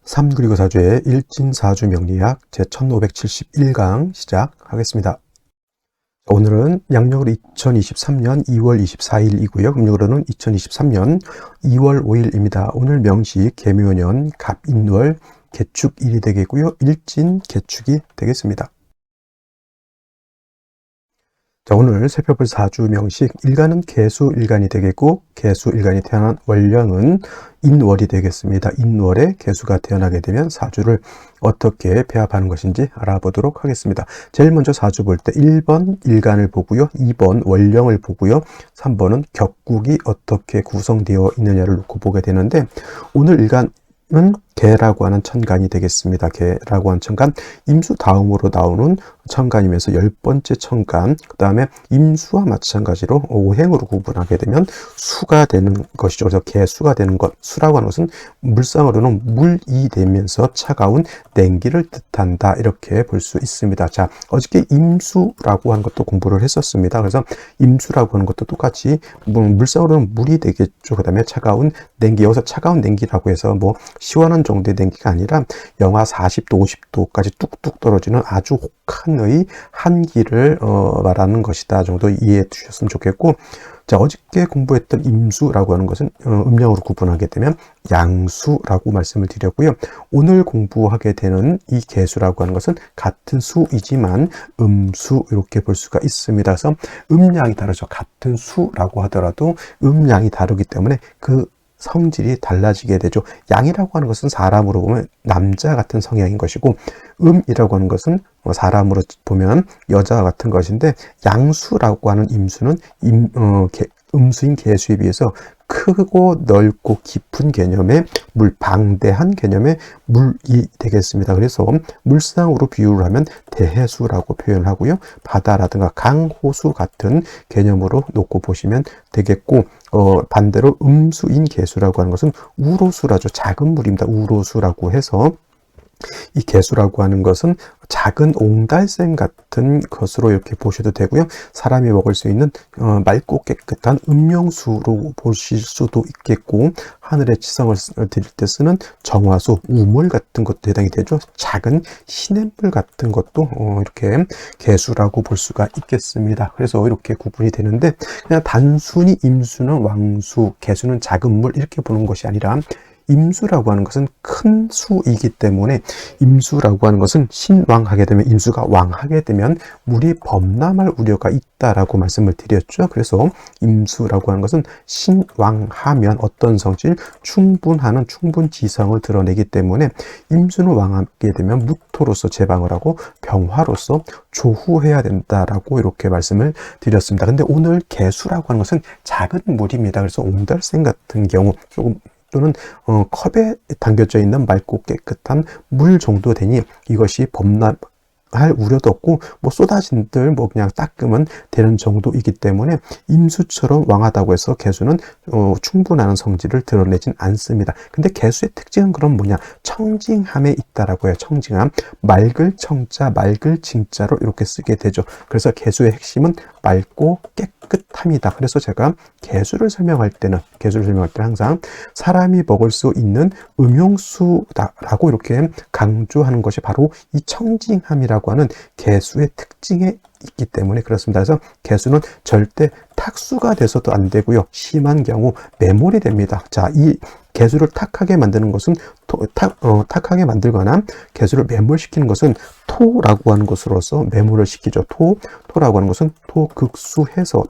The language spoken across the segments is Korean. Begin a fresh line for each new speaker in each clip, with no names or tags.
3 그리고 4주의 일진사주 명리학 제1571강 시작하겠습니다. 오늘은 양력으로 2023년 2월 24일이고요. 음력으로는 2023년 2월 5일입니다. 오늘 명시 개묘년 갑인월 개축일이 되겠고요. 일진 개축이 되겠습니다. 자, 오늘 살펴볼 사주 명식 일간은 개수일간이 되겠고 개수일간이 태어난 월령은 인월이 되겠습니다. 인월에 개수가 태어나게 되면 사주를 어떻게 배합하는 것인지 알아보도록 하겠습니다. 제일 먼저 사주 볼 때 1번 일간을 보고요. 2번 월령을 보고요. 3번은 격국이 어떻게 구성되어 있느냐를 놓고 보게 되는데 오늘 일간 은 개라고 하는 천간이 되겠습니다. 개라고 하는 천간, 임수 다음으로 나오는 천간이면서 10번째 천간, 그 다음에 임수와 마찬가지로 오행으로 구분하게 되면 수가 되는 것이죠. 그래서 개수가 되는 것, 수라고 하는 것은 물상으로는 물이 되면서 차가운 냉기를 뜻한다, 이렇게 볼 수 있습니다. 자, 어저께 임수라고 하는 것도 공부를 했었습니다. 그래서 임수라고 하는 것도 똑같이 물상으로는 물이 되겠죠. 그 다음에 차가운 냉기, 여기서 차가운 냉기라고 해서 뭐 시원한 정도의 냉기가 아니라 영하 40도, 50도까지 뚝뚝 떨어지는 아주 혹한의 한기를 말하는 것이다 정도 이해해 주셨으면 좋겠고, 자, 어저께 공부했던 임수라고 하는 것은 음양으로 구분하게 되면 양수라고 말씀을 드렸고요. 오늘 공부하게 되는 이 개수라고 하는 것은 같은 수이지만 음수, 이렇게 볼 수가 있습니다. 그래서 음양이 다르죠. 같은 수라고 하더라도 음양이 다르기 때문에 그 성질이 달라지게 되죠. 양이라고 하는 것은 사람으로 보면 남자 같은 성향인 것이고, 음이라고 하는 것은 사람으로 보면 여자 같은 것인데, 양수라고 하는 임수는 음수인 개수에 비해서 크고 넓고 깊은 개념의 방대한 개념의 물이 되겠습니다. 그래서 물상으로 비유를 하면 대해수라고 표현을 하고요. 바다라든가 강, 호수 같은 개념으로 놓고 보시면 되겠고, 반대로 음수인 개수라고 하는 것은 우로수라죠. 작은 물입니다. 우로수라고 해서 이 개수라고 하는 것은 작은 옹달샘 같은 것으로 이렇게 보셔도 되고요. 사람이 먹을 수 있는 맑고 깨끗한 음용수로 보실 수도 있겠고, 하늘의 지성을 드릴 때 쓰는 정화수, 우물 같은 것도 해당이 되죠. 작은 시냇물 같은 것도 이렇게 개수라고 볼 수가 있겠습니다. 그래서 이렇게 구분이 되는데, 그냥 단순히 임수는 왕수, 개수는 작은 물, 이렇게 보는 것이 아니라 임수라고 하는 것은 큰 수이기 때문에, 임수라고 하는 것은 신왕하게 되면, 임수가 왕하게 되면 물이 범람할 우려가 있다라고 말씀을 드렸죠. 그래서 임수라고 하는 것은 신왕하면 어떤 성질, 충분하는 충분지성을 드러내기 때문에, 임수는 왕하게 되면 무토로서 제방을 하고 병화로서 조후해야 된다라고 이렇게 말씀을 드렸습니다. 근데 오늘 개수라고 하는 것은 작은 물입니다. 그래서 옹달샘 같은 경우 조금 또는 컵에 담겨져 있는 맑고 깨끗한 물 정도 되니 이것이 범람할 우려도 없고, 뭐 쏟아진들 뭐 그냥 닦으면 되는 정도이기 때문에 임수처럼 왕하다고 해서 개수는 충분한 성질을 드러내진 않습니다. 근데 개수의 특징은 그럼 뭐냐? 청징함에 있다라고 해요. 청징함, 맑을 청자, 맑을 징자로 이렇게 쓰게 되죠. 그래서 개수의 핵심은 맑고 깨끗함이다. 그래서 제가 개수를 설명할 때는 항상 사람이 먹을 수 있는 음용수다라고 이렇게 강조하는 것이 바로 이 청징함이라고 하는 개수의 특징에 있기 때문에 그렇습니다. 그래서 개수는 절대 탁수가 돼서도 안 되고요. 심한 경우 매몰이 됩니다. 자, 이 개수를 탁하게 만드는 것은 탁하게 만들거나 개수를 매몰시키는 것은 토라고 하는 것으로서 매몰을 시키죠. 토라고 하는 것은 토극수해서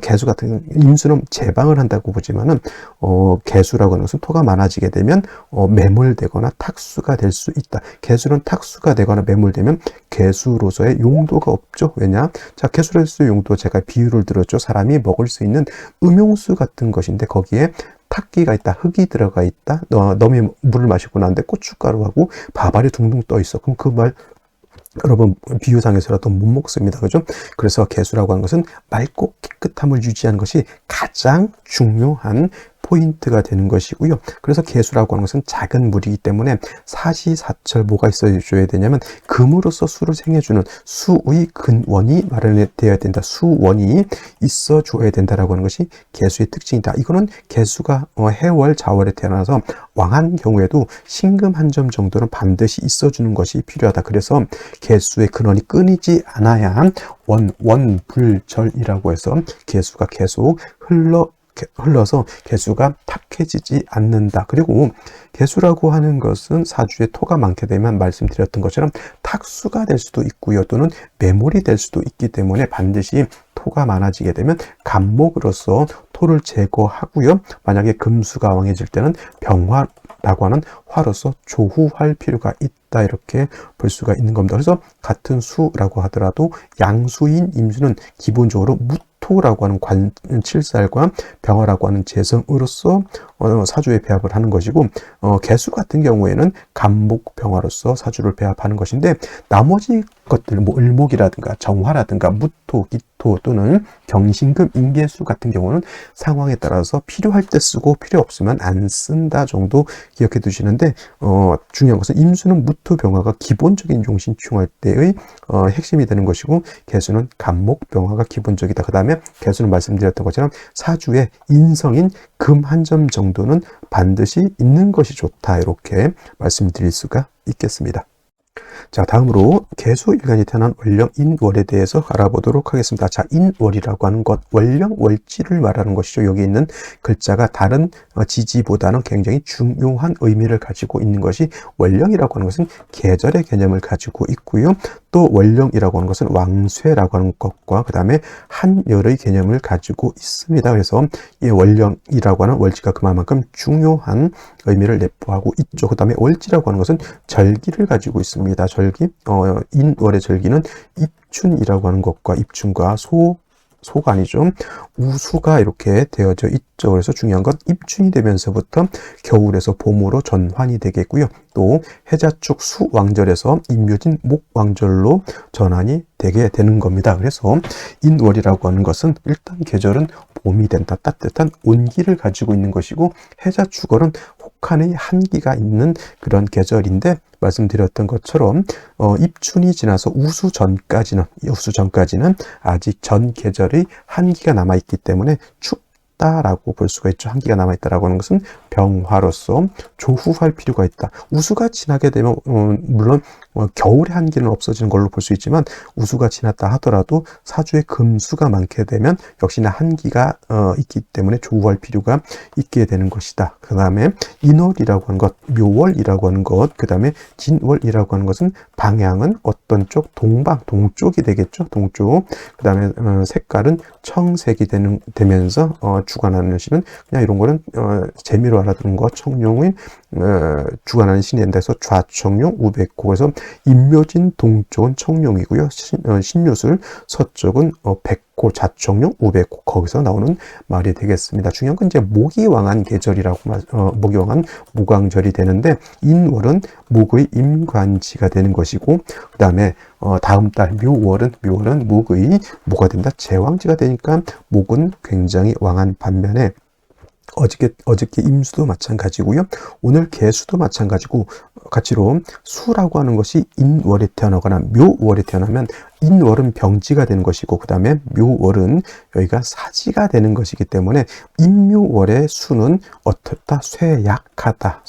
개수 같은 임수는 제방을 한다고 보지만은 개수라고 하는 것은 토가 많아지게 되면 매몰되거나 탁수가 될 수 있다. 개수는 탁수가 되거나 매몰되면 개수로서의 용도가 없죠. 왜냐? 자, 개수로서의 용도 제가 비유를 들었죠. 사람이 먹을 수 있는 음용수 같은 것인데 거기에 탁기가 있다, 흙이 들어가 있다, 너미 물을 마시고 나는데 고춧가루하고 밥알이 둥둥 떠 있어. 그럼 그 말 여러분 비유상에서라도 못 먹습니다. 그죠? 그래서 개수라고 하는 것은 맑고 깨끗함을 유지하는 것이 가장 중요한 포인트가 되는 것이고요. 그래서 개수라고 하는 것은 작은 물이기 때문에 사시사철 뭐가 있어줘야 되냐면 금으로서 수를 생해주는 수의 근원이 마련되어야 된다. 수원이 있어줘야 된다라고 하는 것이 개수의 특징이다. 이거는 개수가 해월, 자월에 태어나서 왕한 경우에도 신금 한 점 정도는 반드시 있어주는 것이 필요하다. 그래서 개수의 근원이 끊이지 않아야 원불절이라고 해서 개수가 계속 흘러서 개수가 탁해지지 않는다. 그리고 개수라고 하는 것은 사주에 토가 많게 되면 말씀드렸던 것처럼 탁수가 될 수도 있고요. 또는 매몰이 될 수도 있기 때문에 반드시 토가 많아지게 되면 간목으로서 토를 제거하고요. 만약에 금수가 왕해질 때는 병화라고 하는 화로서 조후할 필요가 있다. 이렇게 볼 수가 있는 겁니다. 그래서 같은 수라고 하더라도 양수인 임수는 기본적으로 무토라고 하는 관칠살과 병화라고 하는 재성으로서 사주에 배합을 하는 것이고, 개수 같은 경우에는 간목 병화로서 사주를 배합하는 것인데, 나머지 것들 뭐 을목이라든가 정화라든가 무토, 기토 또는 경신금, 인계수 같은 경우는 상황에 따라서 필요할 때 쓰고 필요 없으면 안 쓴다 정도 기억해 두시는데, 중요한 것은 임수는 무토 병화가 기본적인 용신충할 때의 핵심이 되는 것이고, 개수는 간목 병화가 기본적이다. 그 다음에 개수는 말씀드렸던 것처럼 사주에 인성인 금 한 점 정도는 반드시 있는 것이 좋다. 이렇게 말씀드릴 수가 있겠습니다. 자, 다음으로 개수일간이 태어난 월령 인월에 대해서 알아보도록 하겠습니다. 자, 인월이라고 하는 것, 월령 월지를 말하는 것이죠. 여기 있는 글자가 다른 지지보다는 굉장히 중요한 의미를 가지고 있는 것이, 월령이라고 하는 것은 계절의 개념을 가지고 있고요. 또 월령이라고 하는 것은 왕쇠라고 하는 것과 그 다음에 한열의 개념을 가지고 있습니다. 그래서 이 월령이라고 하는 월지가 그만큼 중요한 의미를 내포하고 있죠. 그 다음에 월지라고 하는 것은 절기를 가지고 있습니다. 절기, 인월의 절기는 입춘이라고 하는 것과 입춘과 소가 아니죠. 우수가 이렇게 되어져 있죠. 그래서 중요한 건 입춘이 되면서부터 겨울에서 봄으로 전환이 되겠고요. 또 해자축 수왕절에서 임묘진 목왕절로 전환이 되게 되는 겁니다. 그래서 인월이라고 하는 것은 일단 계절은 봄이 된다. 따뜻한 온기를 가지고 있는 것이고, 해자축월은 혹한의 한기가 있는 그런 계절인데, 말씀드렸던 것처럼 입춘이 지나서 우수 전까지는 아직 전 계절의 한기가 남아있기 때문에 춥다라고 볼 수가 있죠. 한기가 남아있다라고 하는 것은 병화로서 조후할 필요가 있다. 우수가 지나게 되면 물론 겨울의 한기는 없어지는 걸로 볼 수 있지만, 우수가 지났다 하더라도 사주에 금수가 많게 되면 역시나 한기가 있기 때문에 조후할 필요가 있게 되는 것이다. 그 다음에 인월이라고 하는 것, 묘월이라고 하는 것, 그 다음에 진월이라고 하는 것은 방향은 어떤 쪽? 동쪽이 되겠죠. 동쪽. 그 다음에 색깔은 청색이 되면서 주관하는 신은, 그냥 이런 거는 재미로 알아두는 것, 청룡의 주관하는 신이 된다 해서 좌청룡, 우백호에서 임묘진 동쪽은 청룡이고요. 신유술 서쪽은 백호, 좌청룡, 우백호, 거기서 나오는 말이 되겠습니다. 중요한 건 이제 목이 왕한 계절이라고 목이 왕한 무광절이 되는데, 인월은 목의 임관지가 되는 것이고, 그 다음에 다음 달 묘월은 목의 뭐가 된다? 제왕지가 되니까 목은 굉장히 왕한 반면에, 어저께 임수도 마찬가지고요. 오늘 개수도 마찬가지고, 같이로 수라고 하는 것이 인월에 태어나거나 묘월에 태어나면 인월은 병지가 되는 것이고, 그 다음에 묘월은 여기가 사지가 되는 것이기 때문에 인묘월의 수는 어떻다? 쇠약하다,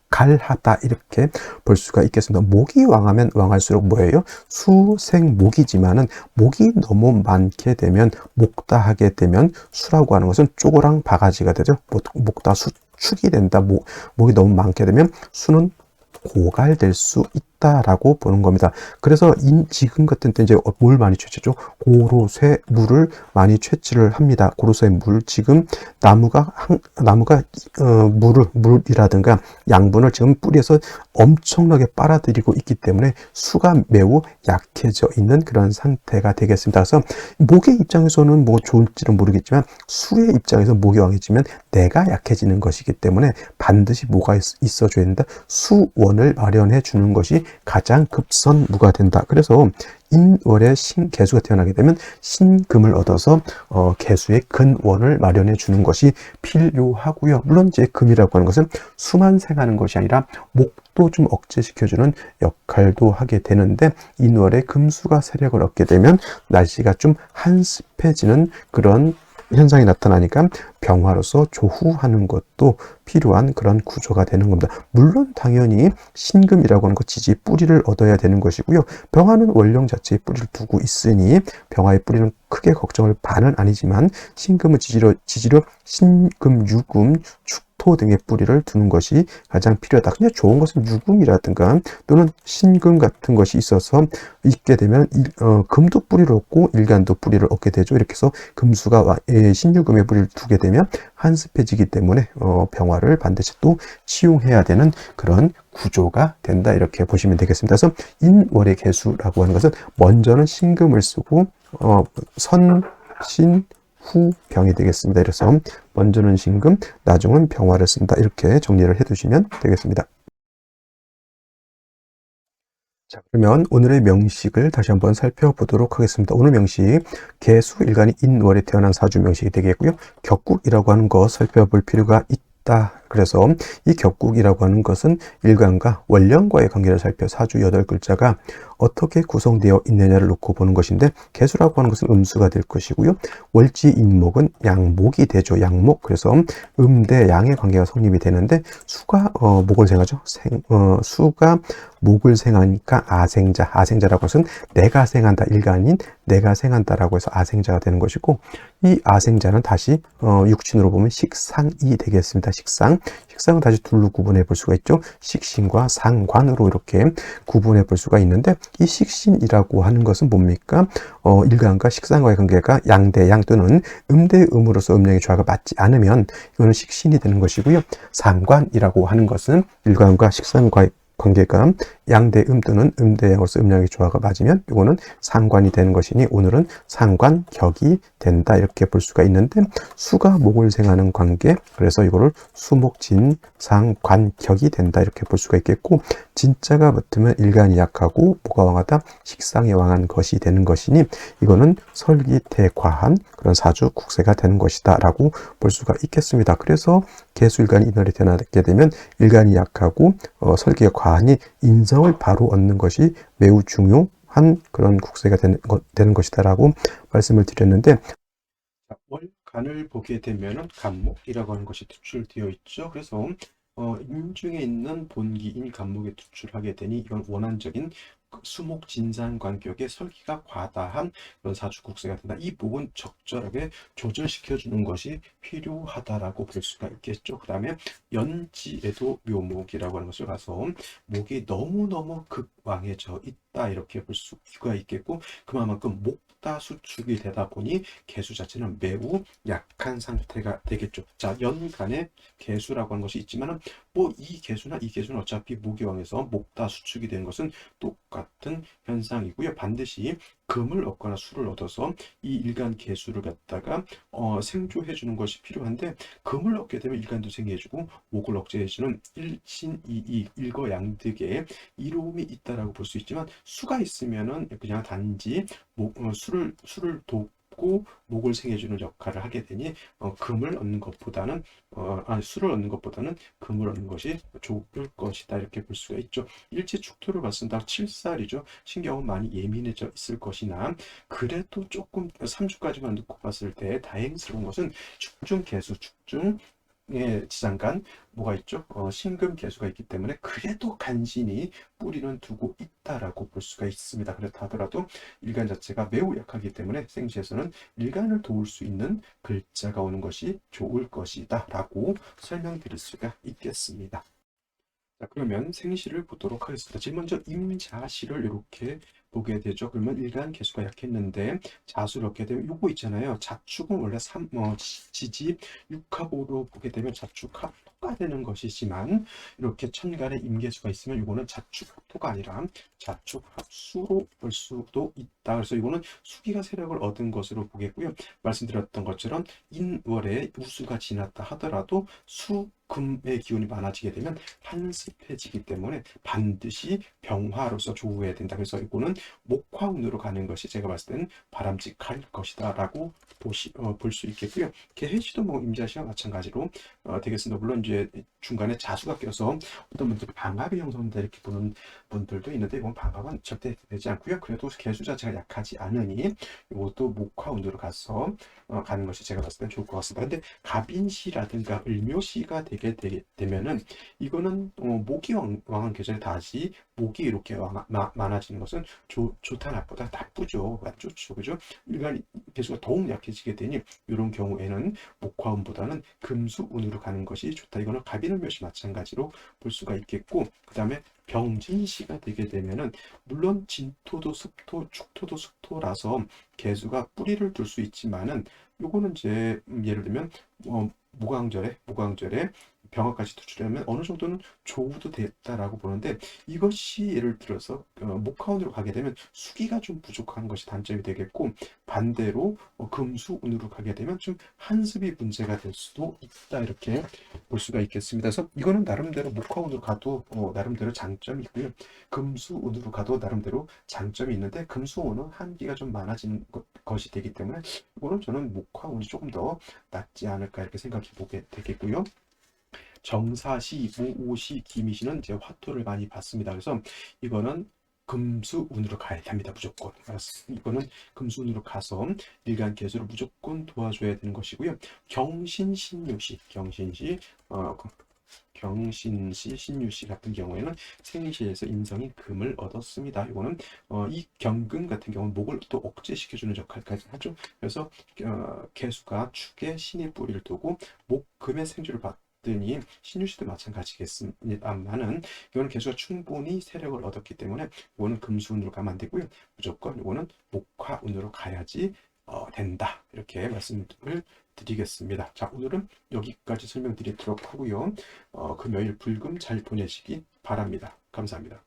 갈하다, 이렇게 볼 수가 있겠습니다. 목이 왕하면 왕할수록 뭐예요? 수생목이지만은 목이 너무 많게 되면, 목다하게 되면 수라고 하는 것은 쪼그랑 바가지가 되죠. 목다 수축이 된다. 목이 너무 많게 되면 수는 고갈될 수 있다라고 보는 겁니다. 그래서 지금 같은 때 이제 뭘 많이 채취죠? 고로쇠 물을 많이 채취를 합니다. 고로쇠 물, 지금 나무가 물이라든가 양분을 지금 뿌리에서 엄청나게 빨아들이고 있기 때문에 수가 매우 약해져 있는 그런 상태가 되겠습니다. 그래서 목의 입장에서는 뭐 좋을지는 모르겠지만, 수의 입장에서 목이 왕해지면 내가 약해지는 것이기 때문에 반드시 뭐가 있어줘야 된다? 수원을 마련해 주는 것이 가장 급선무가 된다. 그래서 인월에 신개수가 태어나게 되면 신금을 얻어서 개수의 근원을 마련해 주는 것이 필요하고요. 물론 이제 금이라고 하는 것은 수만 생하는 것이 아니라 목도 좀 억제시켜주는 역할도 하게 되는데, 인월에 금수가 세력을 얻게 되면 날씨가 좀 한습해지는 그런 현상이 나타나니까 병화로서 조후하는 것도 필요한 그런 구조가 되는 겁니다. 물론 당연히 신금이라고 하는 것 지지의 뿌리를 얻어야 되는 것이고요. 병화는 원령 자체의 뿌리를 두고 있으니 병화의 뿌리는 크게 걱정을 반은 아니지만, 신금은 지지로 신금, 유금, 축토 등의 뿌리를 두는 것이 가장 필요하다. 그냥 좋은 것은 유금이라든가 또는 신금 같은 것이 있어서 있게 되면 금도 뿌리를 얻고 일간도 뿌리를 얻게 되죠. 이렇게 해서 금수가 신유금의 뿌리를 두게 되면 한습해지기 때문에 병화를 반드시 또 치용해야 되는 그런 구조가 된다, 이렇게 보시면 되겠습니다. 그래서 인월의 개수라고 하는 것은 먼저는 신금을 쓰고 선, 신, 후, 병이 되겠습니다. 그래서 먼저는 신금, 나중은 병화를 쓴다, 이렇게 정리를 해두시면 되겠습니다. 자, 그러면 오늘의 명식을 다시 한번 살펴보도록 하겠습니다. 오늘 명식, 개수일간이 인월에 태어난 사주 명식이 되겠고요. 격국이라고 하는 거 살펴볼 필요가 있다. 그래서 이 격국이라고 하는 것은 일간과 원령과의 관계를 살펴 사주 8글자가 어떻게 구성되어 있느냐를 놓고 보는 것인데, 개수라고 하는 것은 음수가 될 것이고요. 월지 인목은 양목이 되죠. 양목. 그래서 대 양의 관계가 성립이 되는데, 수가 목을 생하죠. 수가 목을 생하니까 아생자. 아생자라고 해서 내가 생한다, 일간인 내가 생한다라고 해서 아생자가 되는 것이고, 이 아생자는 다시 육신으로 보면 식상이 되겠습니다. 식상은 다시 둘로 구분해 볼 수가 있죠. 식신과 상관으로 이렇게 구분해 볼 수가 있는데, 이 식신이라고 하는 것은 뭡니까? 일간과 식상과의 관계가 양대양 또는 음대음으로서 음력의 조화가 맞지 않으면 이거는 식신이 되는 것이고요. 상관이라고 하는 것은 일간과 식상과의 관계가 양대음 또는 음대양으로서 음력의 조화가 맞으면 이거는 상관이 되는 것이니, 오늘은 상관격이 된다, 이렇게 볼 수가 있는데, 수가 목을 생하는 관계, 그래서 이거를 수목진 상관격이 된다, 이렇게 볼 수가 있겠고, 진자가 붙으면 일간이 약하고 모가 왕하다 식상이 왕한 것이 되는 것이니, 이거는 설기태과한 그런 사주 국세가 되는 것이다 라고 볼 수가 있겠습니다. 그래서 개수일간이 인월에 태어나게 되면 일간이 약하고 설기가 과하니 인성을 바로 얻는 것이 매우 중요한 그런 국세가 되는 것이다 라고 말씀을 드렸는데, 월간을 보게 되면은 간목이라고 하는 것이 투출되어 있죠. 그래서 인중에 있는 본기인 간목에 투출하게 되니 이건 원한적인 수목 진상 관격의 설기가 과다한 그런 사주 국세가 된다. 이 부분 적절하게 조절시켜 주는 것이 필요하다라고 볼 수가 있겠죠. 그 다음에 연지에도 묘목이라고 하는 것을 봐서 목이 너무너무 극왕해져 있다, 이렇게 볼 수가 있겠고, 그만큼 목다 수축이 되다 보니 개수 자체는 매우 약한 상태가 되겠죠. 자, 연간에 개수라고 하는 것이 있지만은 뭐 이 개수나 이 개수는 어차피 목이왕에서 목다 수축이 되는 것은 똑같은 현상이고요. 반드시 금을 얻거나 수를 얻어서 이 일간 개수를 갖다가 생조해 주는 것이 필요한데, 금을 얻게 되면 일간도 생겨해 주고 목을 억제해 주는 일신이이 일거양득의 이로움이 있다라고 볼 수 있지만, 수가 있으면은 그냥 단지 수를 돕고 목을 생해주는 역할을 하게 되니 금을 얻는 것보다는 수를 얻는 것보다는 금을 얻는 것이 좋을 것이다, 이렇게 볼 수가 있죠. 일지 축토를 봤습니다. 7살이죠. 신경은 많이 예민해져 있을 것이나, 그래도 조금 3주까지만 놓고 봤을 때 다행스러운 것은 축중 개수, 축중 지장간 뭐가 있죠? 신금 개수가 있기 때문에 그래도 간신히 뿌리는 두고 있다라고 볼 수가 있습니다. 그렇다 하더라도 일간 자체가 매우 약하기 때문에 생시에서는 일간을 도울 수 있는 글자가 오는 것이 좋을 것이다 라고 설명드릴 수가 있겠습니다. 자, 그러면 생시를 보도록 하겠습니다. 제일 먼저 임자시를 이렇게 보게 되죠. 그러면 일간 개수가 약했는데 자수를 얻게 되면 요거 있잖아요. 자축은 원래 지지 육합으로 보게 되면 자축합토가 되는 것이지만, 이렇게 천간에 임계수가 있으면 이거는 자축합토가 아니라 자축합수로 볼 수도 있다. 그래서 이거는 수기가 세력을 얻은 것으로 보겠고요. 말씀드렸던 것처럼 인월에 우수가 지났다 하더라도 금의 기운이 많아지게 되면 한습해지기 때문에 반드시 병화로서 조우해야 된다. 그래서 이거는 목화운으로 가는 것이 제가 봤을 때는 바람직할 것이다 라고 볼 수 있겠고요. 개해시도 뭐 임자시와 마찬가지로 되겠습니다. 물론 이제 중간에 자수가 껴서 어떤 분들 방합이 형성된다 이렇게 보는 분들도 있는데 이건 방합은 절대 되지 않고요. 그래도 개수 자체가 약하지 않으니 이것도 목화운으로 가서 가는 것이 제가 봤을 땐 좋을 것 같습니다. 근데 갑인시라든가 을묘시가 되면은 이거는 목이 왕한 계절에 다시 목이 이렇게 많아지는 것은 좋다 나쁘다 나쁘죠. 안 좋죠. 그죠? 일간 개수가 더욱 약해지게 되니 이런 경우에는 목화운보다는 금수운으로 가는 것이 좋다. 이거는 갑인을묘시 마찬가지로 볼 수가 있겠고, 그 다음에 병진시가 되게 되면은 물론 진토도 습토, 축토도 습토라서 개수가 뿌리를 둘 수 있지만은 요거는 이제 예를 들면 무광절에 병화까지 투출하면 어느 정도는 조우도 됐다라고 보는데, 이것이 예를 들어서 목화운으로 가게 되면 수기가 좀 부족한 것이 단점이 되겠고, 반대로 금수운으로 가게 되면 좀 한습이 문제가 될 수도 있다 이렇게 볼 수가 있겠습니다. 그래서 이거는 나름대로 목화운으로 가도 나름대로 장점이 있고요, 금수운으로 가도 나름대로 장점이 있는데, 금수운은 한기가 좀 많아지는 것이 되기 때문에 이거는 저는 목화운이 조금 더 낫지 않을까 이렇게 생각해 보게 되겠고요. 정사시, 모오시, 기미시는 이제 화토를 많이 받습니다. 그래서 이거는 금수운으로 가야 합니다. 무조건. 이거는 금수운으로 가서 일간 개수를 무조건 도와줘야 되는 것이고요. 경신신유시, 신유시 같은 경우에는 생시에서 인성이 금을 얻었습니다. 이거는 이 경금 같은 경우는 목을 또 억제시켜주는 역할까지 하죠. 그래서 개수가 축에 신의 뿌리를 두고 목금의 생주를 받더니 신유시도 마찬가지겠습니다만은 이거는 개수가 충분히 세력을 얻었기 때문에 이거는 금수운으로 가면 안 되고요. 무조건 이거는 목화운으로 가야지 된다 이렇게 말씀을 드리겠습니다. 자, 오늘은 여기까지 설명드리도록 하고요. 금요일 불금 잘 보내시기 바랍니다. 감사합니다.